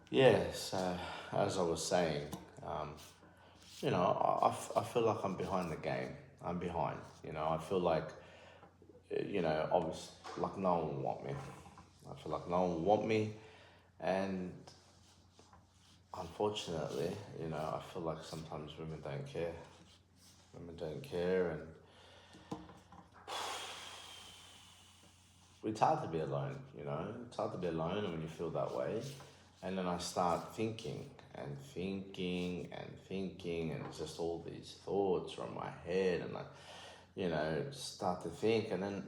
Yeah, so as I was saying, um, I feel like I'm behind the game. I'm behind. I feel like, I was like no one will want me. I feel like no one will want me, and unfortunately, I feel like sometimes women don't care. Women don't care, and it's hard to be alone. It's hard to be alone when you feel that way. And then I start thinking and thinking and thinking, and it's just all these thoughts from my head, and I, start to think, and then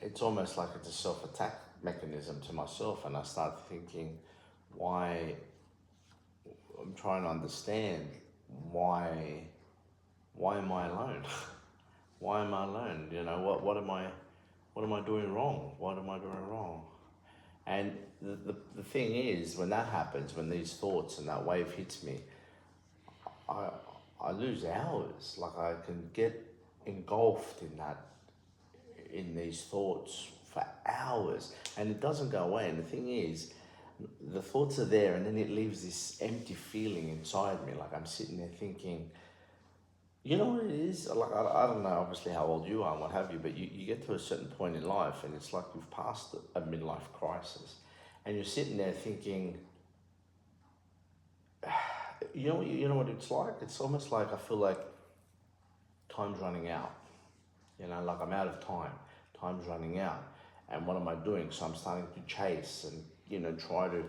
it's almost like it's a self-attack mechanism to myself, and I start thinking why. I'm trying to understand why why am I alone? Why am I alone? What am I doing wrong? What am I doing wrong? And the thing is, when that happens, when these thoughts and that wave hits me, I I lose hours. Like I can get engulfed in these thoughts for hours, and it doesn't go away. And the thing is, the thoughts are there, and then it leaves this empty feeling inside me. Like I'm sitting there thinking, you know what it is? Like I don't know, obviously how old you are and what have you, but you get to a certain point in life, and it's like you've passed a midlife crisis, and you're sitting there thinking, you know what it's like. It's almost like I feel like time's running out. Like I'm out of time. Time's running out, and what am I doing? So I'm starting to chase and try to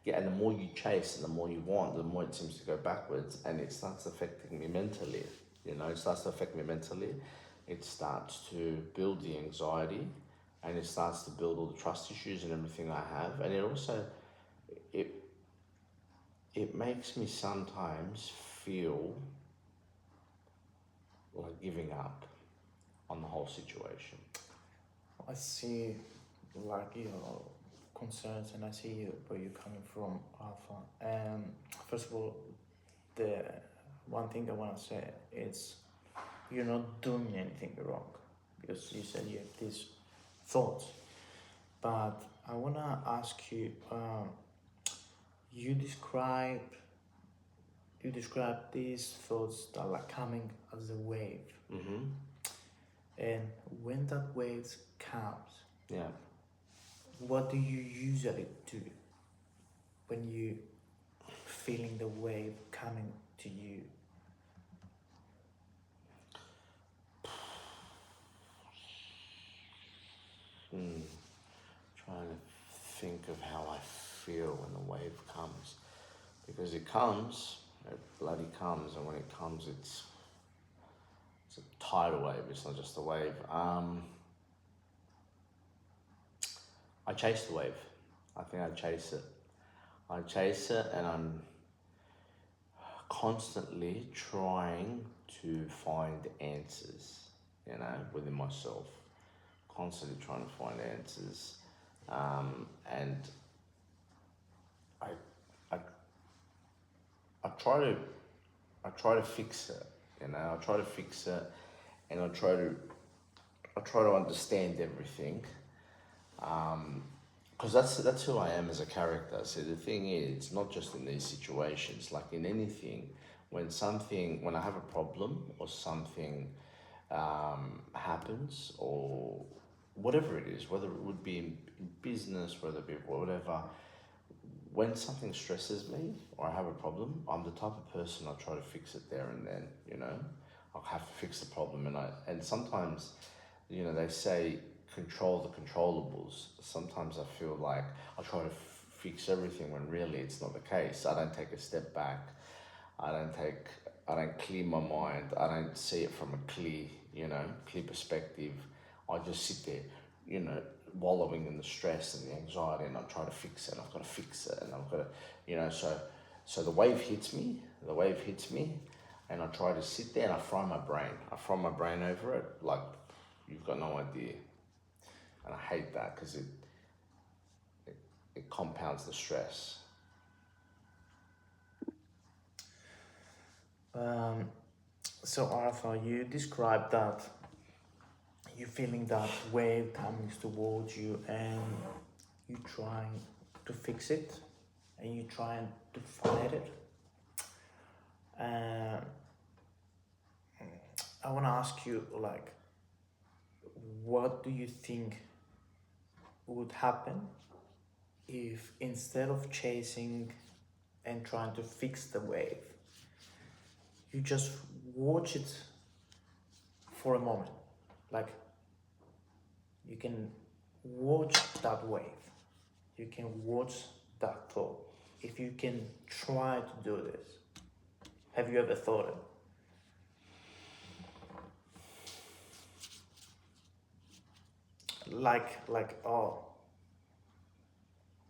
get. And the more you chase and the more you want, the more it seems to go backwards, and it starts affecting me mentally. It starts to affect me mentally. It starts to build the anxiety, and it starts to build all the trust issues and everything I have, and it it makes me sometimes feel like giving up on the whole situation. I see like your concerns and I see where you're coming from, Alpha. First of all, the one thing I want to say is you're not doing anything wrong because you said you have these thoughts. But I want to ask you, you describe you describe these thoughts that are like coming as a wave, Mm-hmm. and when that wave comes, Yeah. what do you usually do when you feeling the wave coming to you? Mm. Trying to think of how I feel when the wave comes. Because it bloody comes, and when it comes, it's a tidal wave, it's not just a wave. I chase the wave. I think I chase it. I chase it, and I'm constantly trying to find answers, within myself. Constantly trying to find answers. And I, I, I try to, I try to fix it. I try to fix it, and I try to understand everything. Because that's who I am as a character. So the thing is, not just in these situations, like in anything, when I have a problem or something happens, or whatever it is, whether it would be in business, whether it be whatever, when something stresses me or I have a problem, I'm the type of person I try to fix it there and then. I'll have to fix the problem, and sometimes, they say control the controllables. Sometimes I feel like I try to fix everything when really it's not the case. I don't take a step back. I don't take. I don't clear my mind. I don't see it from a clear perspective. I just sit there, you know, wallowing in the stress and the anxiety, and I try to fix it. I've got to fix it, and I've got to, so the wave hits me. The wave hits me, and I try to sit there and I fry my brain. I fry my brain over it, like you've got no idea. And I hate that because it compounds the stress. Um, so Arthur, you described that you feeling that wave coming towards you and you trying to fix it. and you're trying to fight it. I want to ask you, like, what do you think would happen if instead of chasing and trying to fix the wave, you just watch it for a moment? Like, you can watch that wave, you can watch that thought. If you can try to do this, have you ever thought it? Like, oh,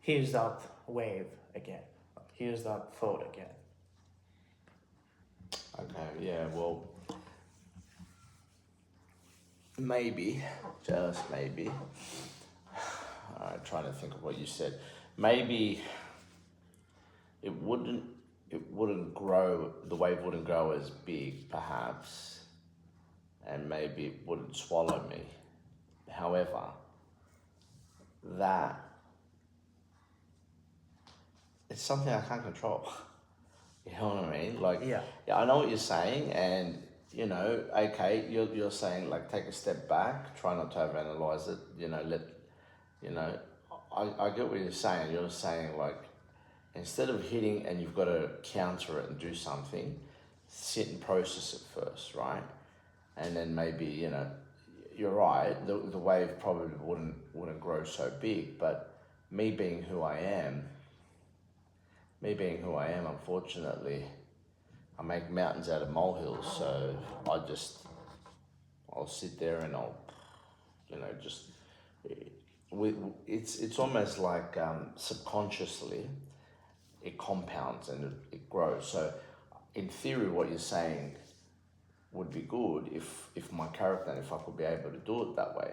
here's that wave again, here's that thought again. Okay, yeah, well, maybe, just maybe, I'm trying to think of what you said. Maybe it wouldn't grow, the wave wouldn't grow as big, perhaps, and maybe it wouldn't swallow me. However, that it's something I can't control. You know what I mean? Like, Yeah. I know what you're saying, and you know, okay, you're saying like take a step back, try not to overanalyze it. You know, I get what you're saying. You're saying like, instead of hitting and you've got to counter it and do something, sit and process it first, right? And then maybe, you know, you're right. The wave probably wouldn't grow so big, but me being who I am, unfortunately, I make mountains out of molehills. So I'll sit there and I'll, you know, just, it's almost like subconsciously it compounds and it grows. So in theory, what you're saying would be good if my character, if I could be able to do it that way.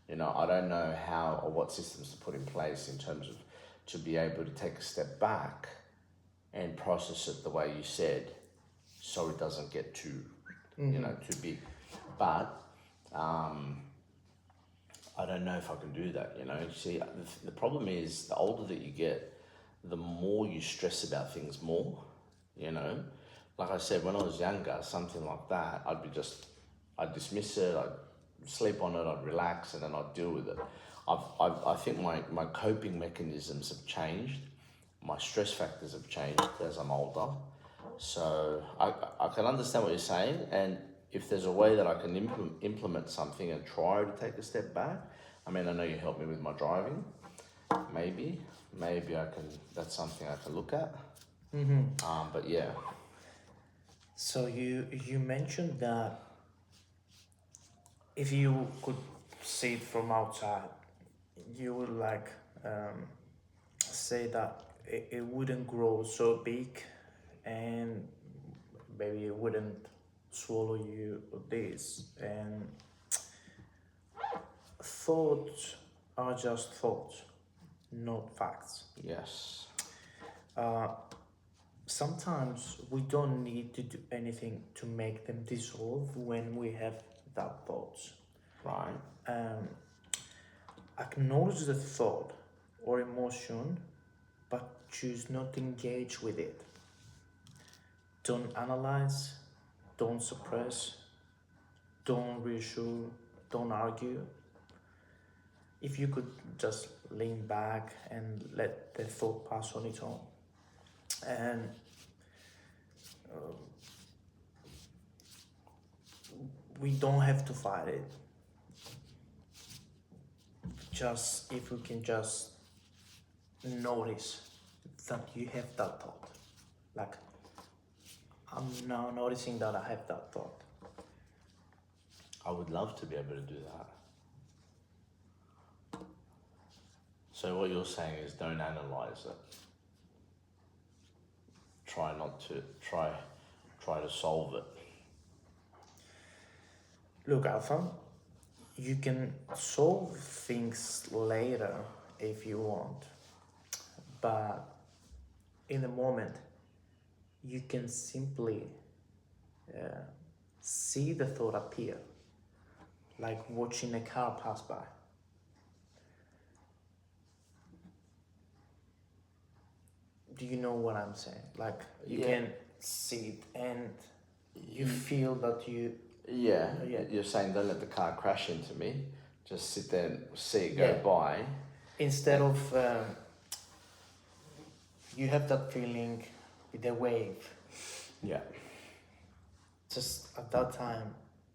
You know, I don't know how or what systems to put in place in terms of to be able to take a step back and process it the way you said, so it doesn't get too, you know, too big. But I don't know if I can do that. You know, you see, the problem is the older that you get, the more you stress about things more. You know, like I said, when I was younger, something like that, I'd dismiss it, I'd sleep on it, I'd relax, and then I'd deal with it. I think my coping mechanisms have changed. My stress factors have changed as I'm older. So I can understand what you're saying, and if there's a way that I can implement something and try to take a step back, I mean, I know you helped me with my driving. Maybe I can. That's something I can look at. But yeah. So you mentioned that if you could see it from outside, you would like say that it wouldn't grow so big, and maybe it wouldn't swallow you this. And thoughts are just thoughts, not facts. Yes. Sometimes we don't need to do anything to make them dissolve when we have that thoughts. Right. Acknowledge the thought or emotion, but choose not to engage with it. Don't analyze, don't suppress, don't reassure, don't argue. If you could just lean back and let the thought pass on its own. And we don't have to fight it. Just if we can just notice that you have that thought. Like, I'm now noticing that I have that thought. I would love to be able to do that. So what you're saying is don't analyze it. Try to solve it. Look, Alpha, you can solve things later if you want, but in the moment, you can simply see the thought appear, like watching a car pass by. do you know what I'm saying? Like you Yeah. can see it and you feel that you. Yeah, Yeah. you're saying don't let the car crash into me. Just sit there and see it go Yeah. by. Instead of you have that feeling with the wave. Yeah. Just at that time,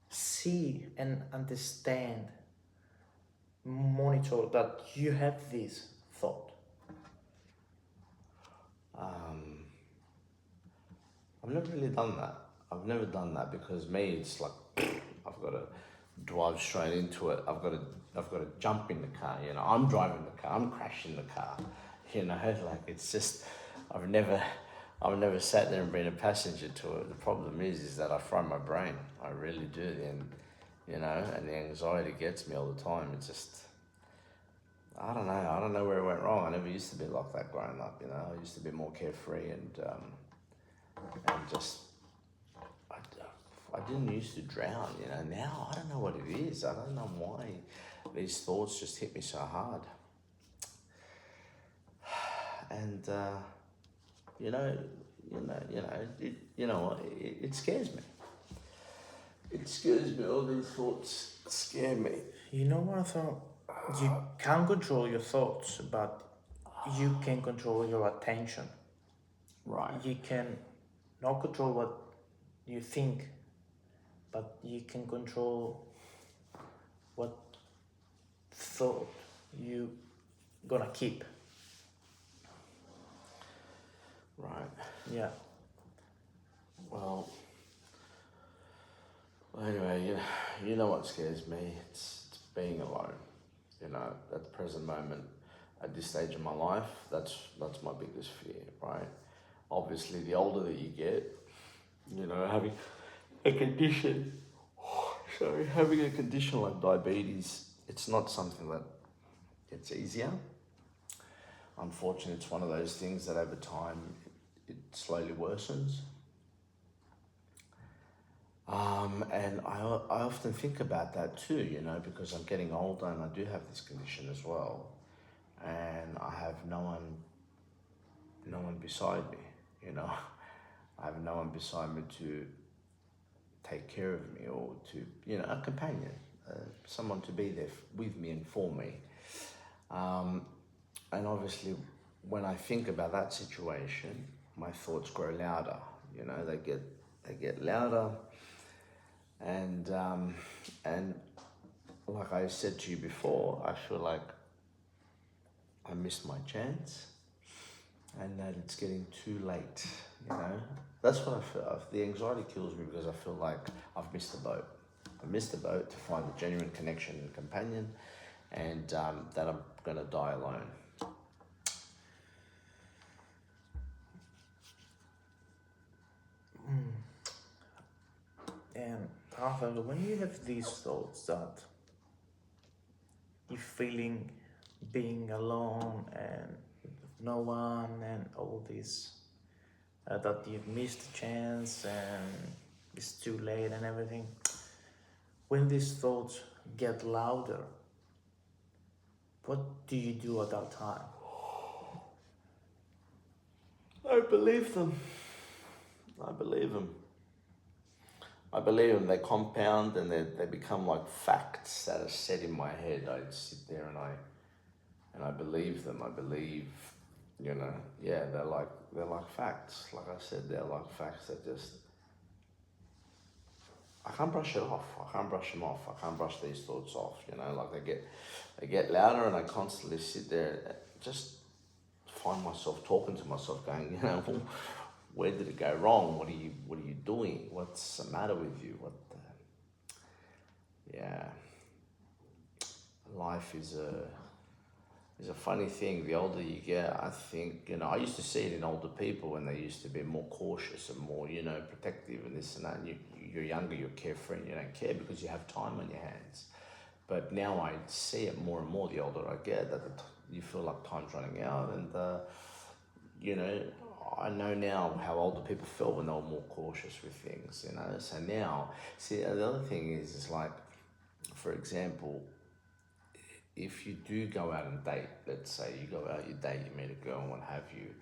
see and understand, monitor that you have this thought. I've never really done that. I've never done that because me, it's like I've got to drive straight into it. I've got to jump in the car. You know, I'm driving the car. I'm crashing the car. You know, like it's just I've never sat there and been a passenger to it. The problem is that I fry my brain. I really do, and you know, and the anxiety gets me all the time. It's just I don't know. I don't know where it went wrong. I never used to be like that growing up. You know, I used to be more carefree and just I didn't used to drown. You know, now I don't know what it is. I don't know why these thoughts just hit me so hard. And it scares me. It scares me. All these thoughts scare me. You know what I thought? You can't control your thoughts, but you can control your attention. Right. You can not control what you think, but you can control what thought you gonna keep. Right. Yeah. Well, anyway, you know what scares me? It's being alone. You know, at the present moment, at this stage of my life, that's my biggest fear, right? Obviously, the older that you get, you know, having a condition like diabetes, it's not something that gets easier. Unfortunately, it's one of those things that over time, it slowly worsens. And I often think about that too, you know, because I'm getting older and I do have this condition as well. And I have no one beside me, you know. I have no one beside me to take care of me or to, you know, a companion, someone to be there with me and for me. And obviously, when I think about that situation, my thoughts grow louder, you know, they get louder. And like I said to you before, I feel like I missed my chance and that it's getting too late, you know. That's what I feel. The anxiety kills me because I feel like I've missed the boat. I missed the boat to find a genuine connection and companion, and that I'm going to die alone. And Arthur, when you have these thoughts that you're feeling being alone and no one and all this, that you've missed a chance and it's too late and everything, when these thoughts get louder, what do you do at that time? I believe them. I believe them. They compound and they become like facts that are set in my head. I sit there and I believe them. I believe, you know, yeah, they're like facts. Like I said, they're like facts that just, I can't brush it off. I can't brush them off. I can't brush these thoughts off, you know, like they get louder and I constantly sit there, just find myself talking to myself going, you know, where did it go wrong? What are you doing? What's the matter with you? Yeah. Life is a funny thing. The older you get, I think, you know, I used to see it in older people when they used to be more cautious and more, you know, protective and this and that. And you're younger, you're carefree, and you don't care because you have time on your hands. But now I see it more and more the older I get, that you feel like time's running out. And, you know, I know now how older people felt when they were more cautious with things, you know. So now, see, the other thing is like, for example, if you do go out and date, let's say you go out, you date, you meet a girl and what have you,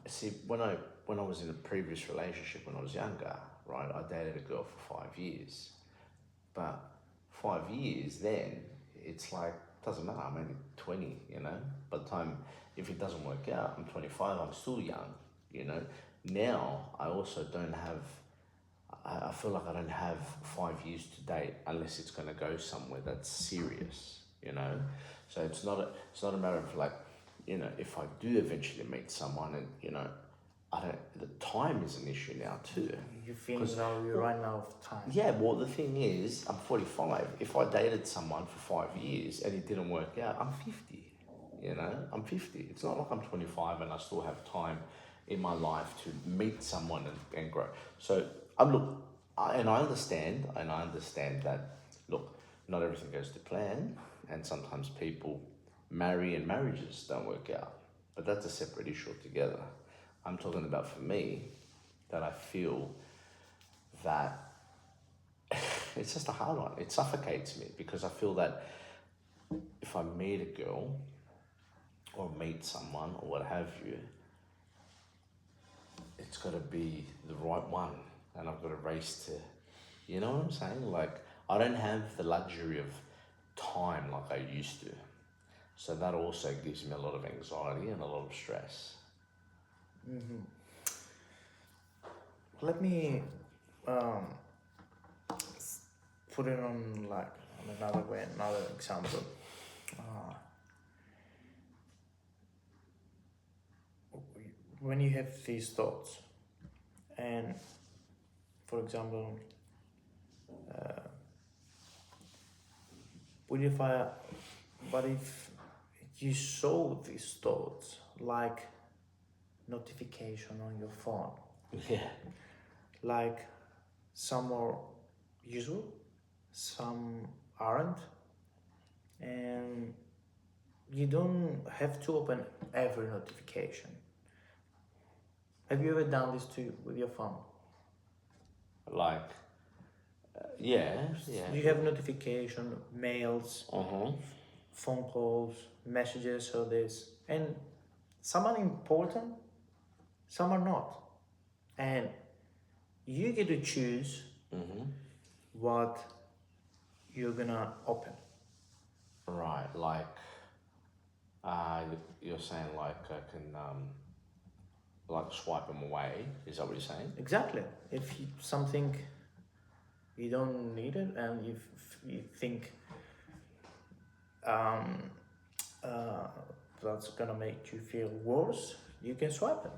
See, when I was in a previous relationship when I was younger, right, I dated a girl for 5 years. But 5 years then, it's like, doesn't matter, I'm only 20, you know? By the time, if it doesn't work out, I'm 25, I'm still young, you know? Now, I also don't have, I feel like I don't have 5 years to date unless it's going to go somewhere that's serious, you know? So it's not a matter of like, you know, if I do eventually meet someone and, you know, the time is an issue now too. You feel now you're running out of time. Yeah, well, the thing is, I'm 45. If I dated someone for 5 years and it didn't work out, I'm 50. You know, I'm 50. It's not like I'm 25 and I still have time in my life to meet someone and grow. So, I understand that, look, not everything goes to plan, and sometimes people marry and marriages don't work out. But that's a separate issue altogether. I'm talking about for me, that I feel that it's just a hard one. It suffocates me because I feel that if I meet a girl or meet someone or what have you, it's got to be the right one, and I've got to race to, you know what I'm saying? Like, I don't have the luxury of time like I used to. So that also gives me a lot of anxiety and a lot of stress. Mm-hmm. Let me put it on like on another way, another example. When you have these thoughts, and for example, what if you saw these thoughts like notification on your phone? Yeah. Like some are usual, some aren't, and you don't have to open every notification. Have you ever done this too with your phone? Like, yeah. You have notification, mails, Uh-huh. phone calls, messages, or this, and some are important, some are not, and you get to choose what you're gonna open. Right, like, you're saying like I can like swipe them away. Is that what you're saying? Exactly. If something you don't need it, and you think that's gonna make you feel worse, you can swipe it.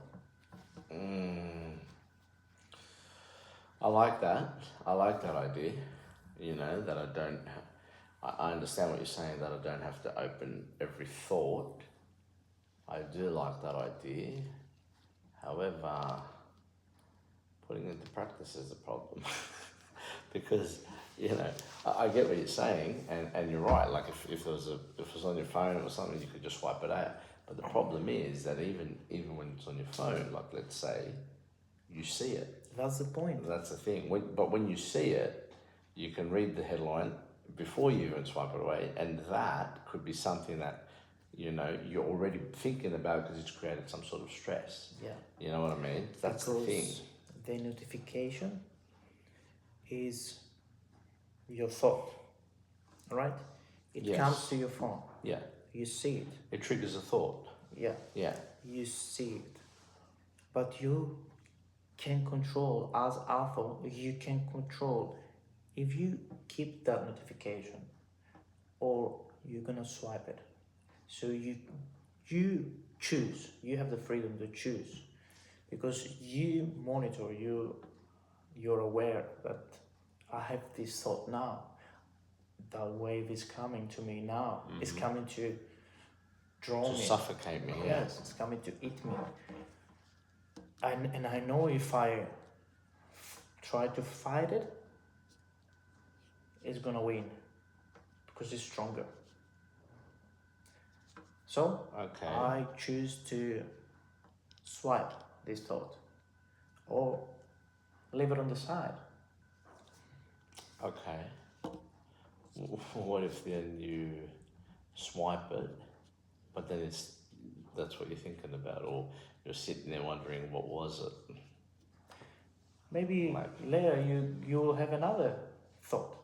I like that. I like that idea. You know, that I don't. I understand what you're saying, that I don't have to open every thought. I do like that idea. However, putting it into practice is a problem. Because, you know, I get what you're saying, and you're right. Like if it was on your phone or something, you could just swipe it out. But the problem is that even when it's on your phone, like let's say, you see it. That's the point. That's the thing. But when you see it, you can read the headline before you even swipe it away, and that could be something that, you know, you're already thinking about because it's created some sort of stress. Yeah. You know what I mean? That's because the thing. The notification is your thought, right? It comes to your phone. Yeah. You see it. It triggers a thought. Yeah. Yeah. You see it. But you can control, as author, you can control if you keep that notification or you're gonna swipe it. So you choose. You have the freedom to choose, because you monitor, you're aware that I have this thought now. That wave is coming to me now. It's coming to draw me. Suffocate me. Yeah. Yes, it's coming to eat me. And I know if I try to fight it, it's gonna win because it's stronger. So Okay. I choose to swipe this thought or leave it on the side. Okay. What if then you swipe it, but then it's that's what you're thinking about, or you're sitting there wondering what was it. Maybe Like, later you will have another thought,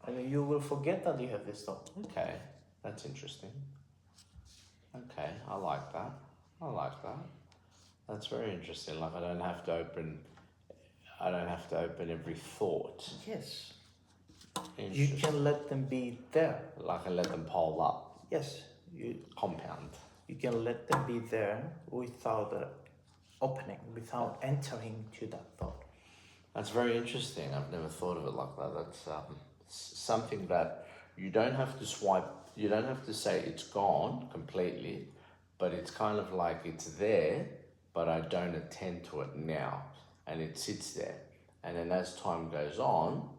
and you will forget that you have this thought. okay, that's interesting. Okay, I like that. I like that. That's very interesting. Like I don't have to open every thought. Yes. You Interesting. can let them be there. Like I let them pile up, Yes. You compound. can let them be there without opening, without entering to that thought. That's very interesting. I've never thought of it like that. That's something that you don't have to swipe. You don't have to say it's gone completely, but it's kind of like it's there, but I don't attend to it now, and it sits there. And then as time goes on,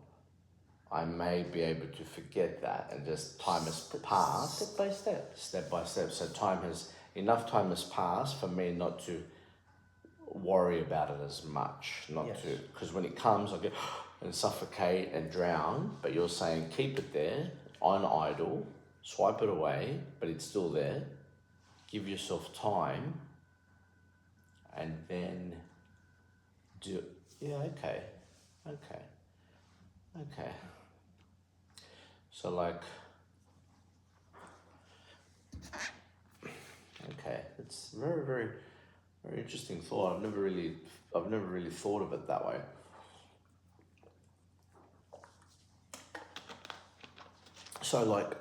I may be able to forget that, and just time has passed. Step by step. Step by step. So enough time has passed for me not to worry about it as much, Yes. because when it comes, I get and suffocate and drown. But you're saying keep it there on idle, swipe it away, but it's still there. Give yourself time, and then do. Yeah, okay. So like, okay, it's very, very, very interesting thought. I've never really thought of it that way. So like,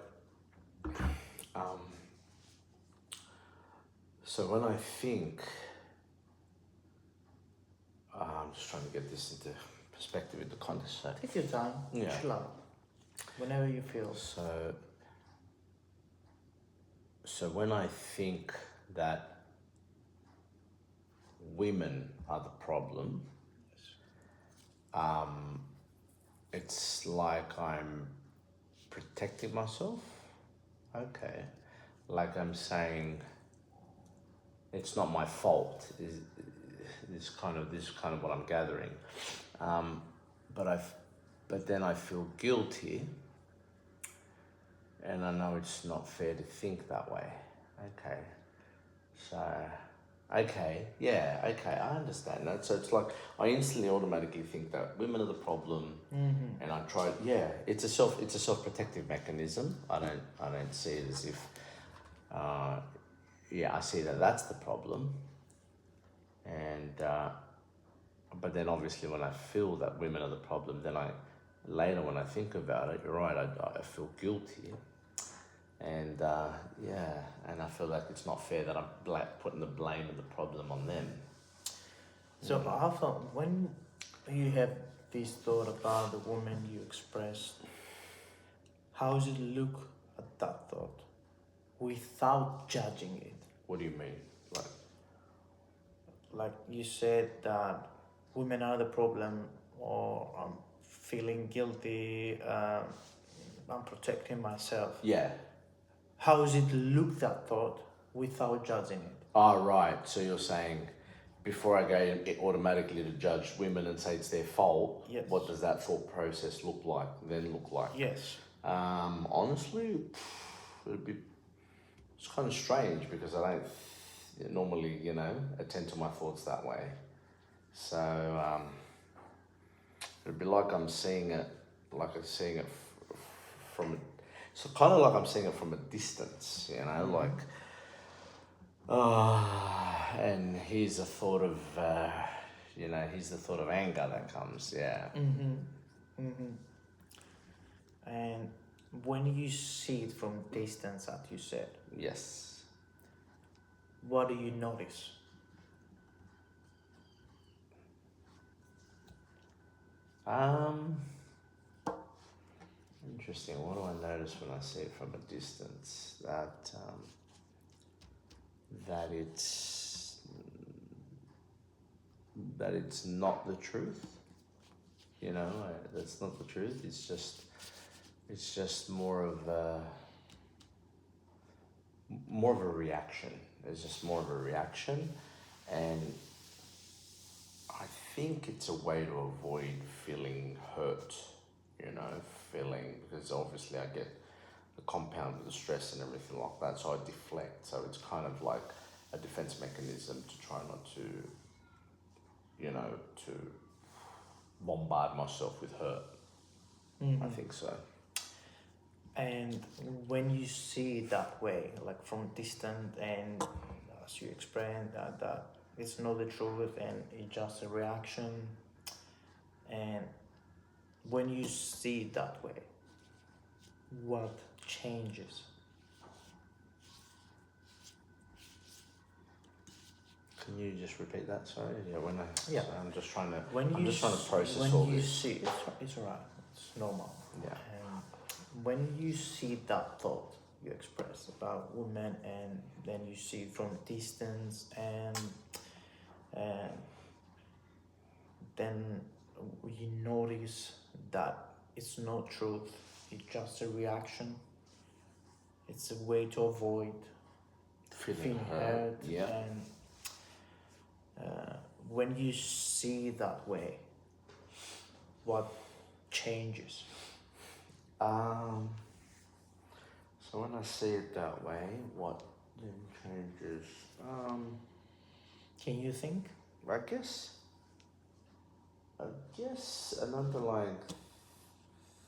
so when I think, I'm just trying to get this into perspective, into context. So, Take your time. Yeah. Chill out. Whenever you feel. So when I think that women are the problem, it's like I'm protecting myself. Okay. Like I'm saying, it's not my fault. This kind of what I'm gathering. But then I feel guilty, and I know it's not fair to think that way. Okay. So, okay, I understand that. So it's like I instantly automatically think that women are the problem, and I try. Yeah, it's a self-protective mechanism. I don't see it as if. I see that that's the problem, and but then obviously when I feel that women are the problem, then later when I think about it, you're right. I feel guilty. And and I feel like it's not fair that I'm putting the blame and the problem on them. So Alpha, when you have this thought about the woman you expressed, how does it look at that thought without judging it? What do you mean? Like you said that women are the problem, or I'm feeling guilty, I'm protecting myself. Yeah. How does it look, that thought, without judging it? Oh, right. So you're saying before I go automatically to judge women and say it's their fault, Yes. What does that thought process look like? Yes. Honestly, it's kind of strange because I don't normally, attend to my thoughts that way. So it'd be like I'm seeing it, from. So kind of like I'm seeing it from a distance, like. And here's a thought of, here's the thought of anger that comes, yeah. And when you see it from distance, as you said, Yes. what do you notice? Interesting. What do I notice when I see it from a distance? That it's not the truth. That's not the truth. It's just more of a reaction. It's just more of a reaction, and I think it's a way to avoid feeling hurt. Because obviously I get the compound of the stress and everything like that, so I deflect. So it's kind of like a defense mechanism to try not to, you know, to bombard myself with hurt. I think so. And when you see it that way, like from distant, and as you explained that it's not the truth and it's just a reaction, and when you see it that way, what changes? Can you just repeat that? Sorry. Yeah. So I'm just trying to. When I'm you just trying to process when all you this. see it's alright, it's normal. Yeah. When you see that thought you express about women, and then you see from distance, and then you notice that it's not truth, it's just a reaction, it's a way to avoid feeling hurt. Yeah. And when you see that way, what changes? So when I see it that way, what then changes? Can you think? I guess an underlying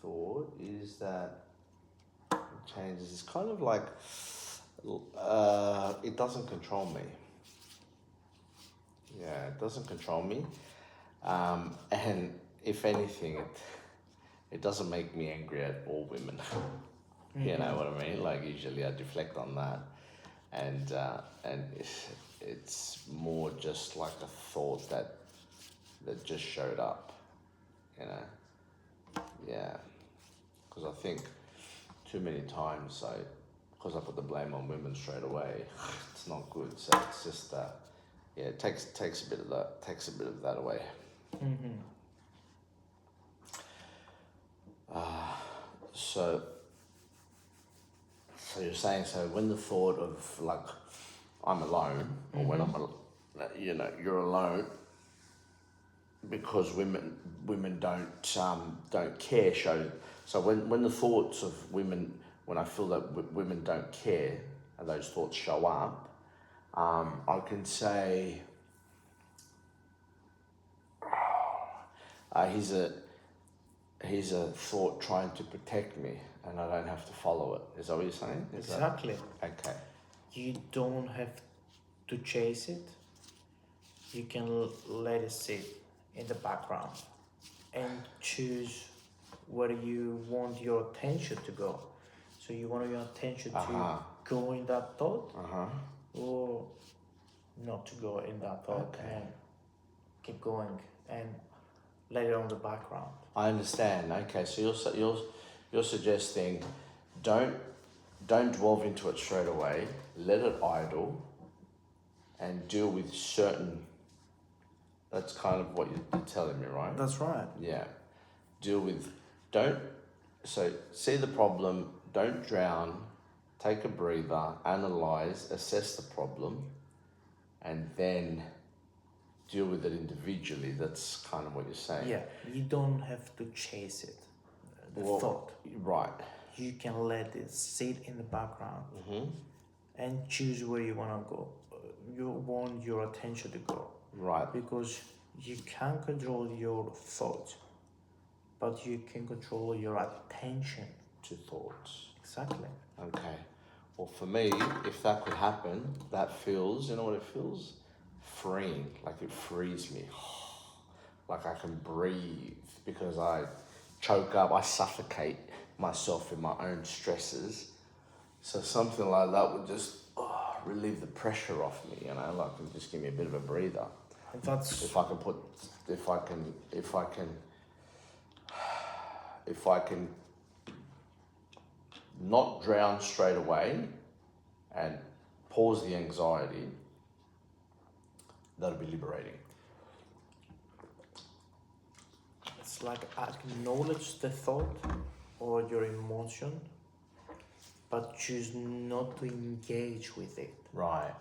thought is that it changes. It's kind of like it doesn't control me. Yeah, it doesn't control me. And if anything, it doesn't make me angry at all women. You know what I mean? Like usually I deflect on that, and it's more just like a thought that just showed up, you know. Yeah, because I think too many times because I put the blame on women straight away, it's not good. So it's just yeah, it takes a bit of that away. So you're saying, so when the thought of like I'm alone, or when you're alone, because women don't care. So when the thoughts of women, when I feel that women don't care, and those thoughts show up, I can say, here's a thought trying to protect me, and I don't have to follow it. Is that what you're saying? Exactly. Okay. You don't have to chase it. You can let it sit in the background and choose where you want your attention to go. So you want your attention to go in that thought, or not to go in that thought, and keep going and let it on the background. I understand. Okay, so you're suggesting don't delve into it straight away. Let it idle, and deal with certain. That's kind of what you're telling me, right? That's right. Yeah. Deal with. So see the problem. Don't drown. Take a breather. Analyze. Assess the problem, and then deal with it individually. That's kind of what you're saying. Yeah, you don't have to chase it. The thought. Right. You can let it sit in the background and choose where you want to go. You want your attention to go. Right. Because you can't control your thoughts, but you can control your attention to thoughts. Exactly. Okay. Well, for me, if that could happen, that feels, you know what it feels? Freeing. Like it frees me. Like I can breathe, because I choke up, I suffocate myself in my own stresses. So something like that would just relieve the pressure off me, you know, like and just give me a bit of a breather. That's if I can not drown straight away and pause the anxiety, that'll be liberating. It's like acknowledge the thought or your emotion, but choose not to engage with it. Right.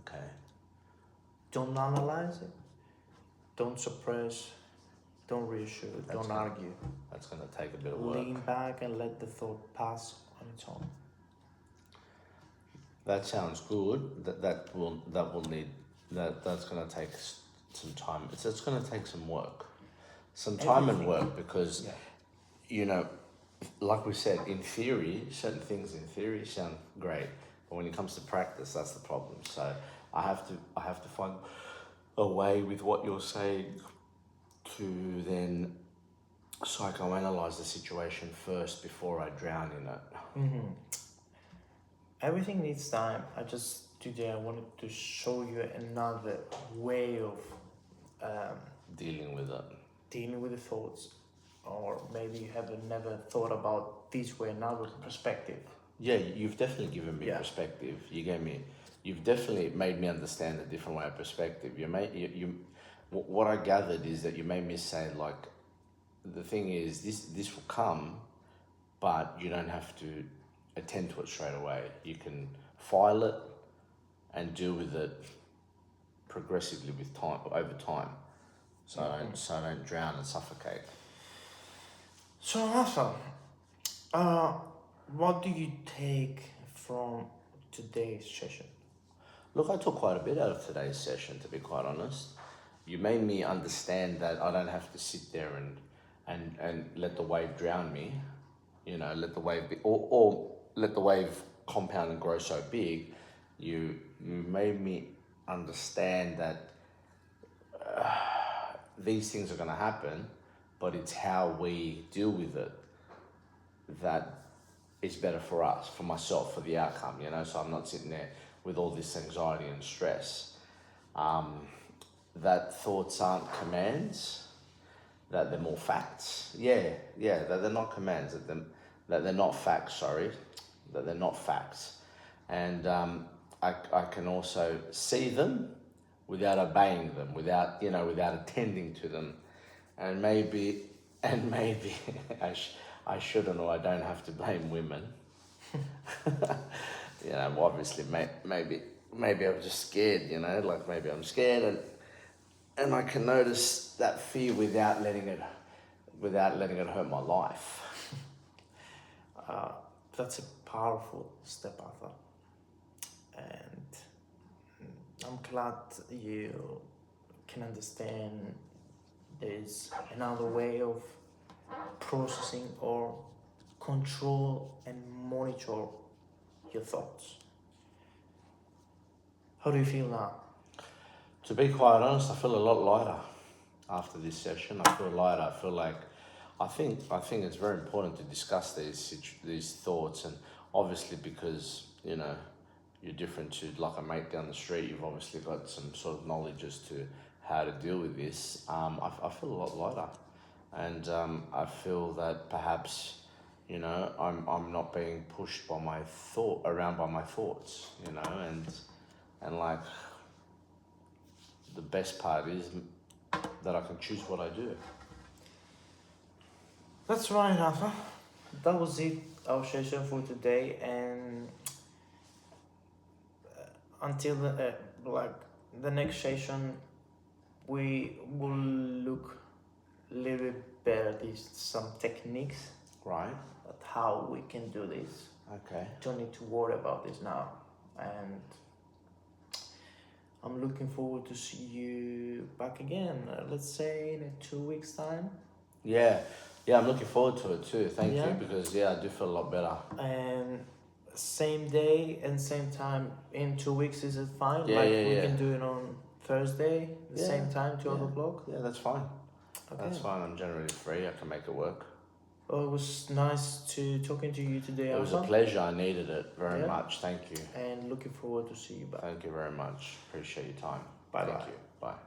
Okay. Don't analyze it. Don't suppress. Don't reassure. Don't argue. That's going to take a bit of work. Lean back and let the thought pass on its own. That sounds good. That's gonna take some time. It's gonna take some work, some time and work, because Yeah. you know, like we said, in theory, certain things in theory sound great, but when it comes to practice, that's the problem. So I have to find a way with what you're saying to then psychoanalyze the situation first before I drown in it. Mm-hmm. Everything needs time. Today I wanted to show you another way of Dealing with it. dealing with the thoughts, or maybe you haven't never thought about this way, another perspective. Yeah, you've definitely given me Yeah. perspective. You've definitely made me understand a different way of perspective. What I gathered is that you made me say, like, the thing is, this will come, but you don't have to attend to it straight away. You can file it and deal with it progressively with time, over time. So I don't drown and suffocate. So Rafa, what do you take from today's session? Look, I took quite a bit out of today's session, to be quite honest. You made me understand that I don't have to sit there and let the wave drown me. You know, let the wave be, or let the wave compound and grow so big. You made me understand that these things are going to happen, but it's how we deal with it that is better for us, for myself, for the outcome, you know. So I'm not sitting there with all this anxiety and stress. That thoughts aren't commands, that they're more facts. That they're not commands, that they're not facts, that they're not facts. And I can also see them without obeying them, without attending to them. And maybe I shouldn't, or I don't have to blame women. Obviously, maybe I'm just scared, like maybe I'm scared, and I can notice that fear without letting it hurt my life. That's a powerful step, Arthur. And I'm glad you can understand there's another way of processing or control and monitor your thoughts. How do you feel now? To be quite honest, I feel a lot lighter after this session. I feel lighter. I feel like I think it's very important to discuss these thoughts, and obviously because you're different to like a mate down the street, you've obviously got some sort of knowledge as to how to deal with this. I feel a lot lighter, and I feel that perhaps I'm not being pushed by my thoughts, and like the best part is that I can choose what I do. That's right, Arthur. That was it, our session for today, and until the next session, we will look a little bit better at some techniques, Right. at how we can do this. Okay. Don't need to worry about this now, and I'm looking forward to see you back again. Let's say in 2 weeks' time. Yeah, I'm looking forward to it too. Thank Yeah. you, because I do feel a lot better. And same day and same time in 2 weeks, is it fine? Yeah, We can do it on Thursday, the Yeah, same time, 12 yeah. o'clock. Yeah, that's fine. Okay. That's fine. I'm generally free. I can make it work. Well, it was nice to talking to you today, It was a Arthur, pleasure. I needed it very Yeah. much. Thank you. and looking forward to see you back. Thank you very much. Appreciate your time. Bye Thank bye. you. Bye.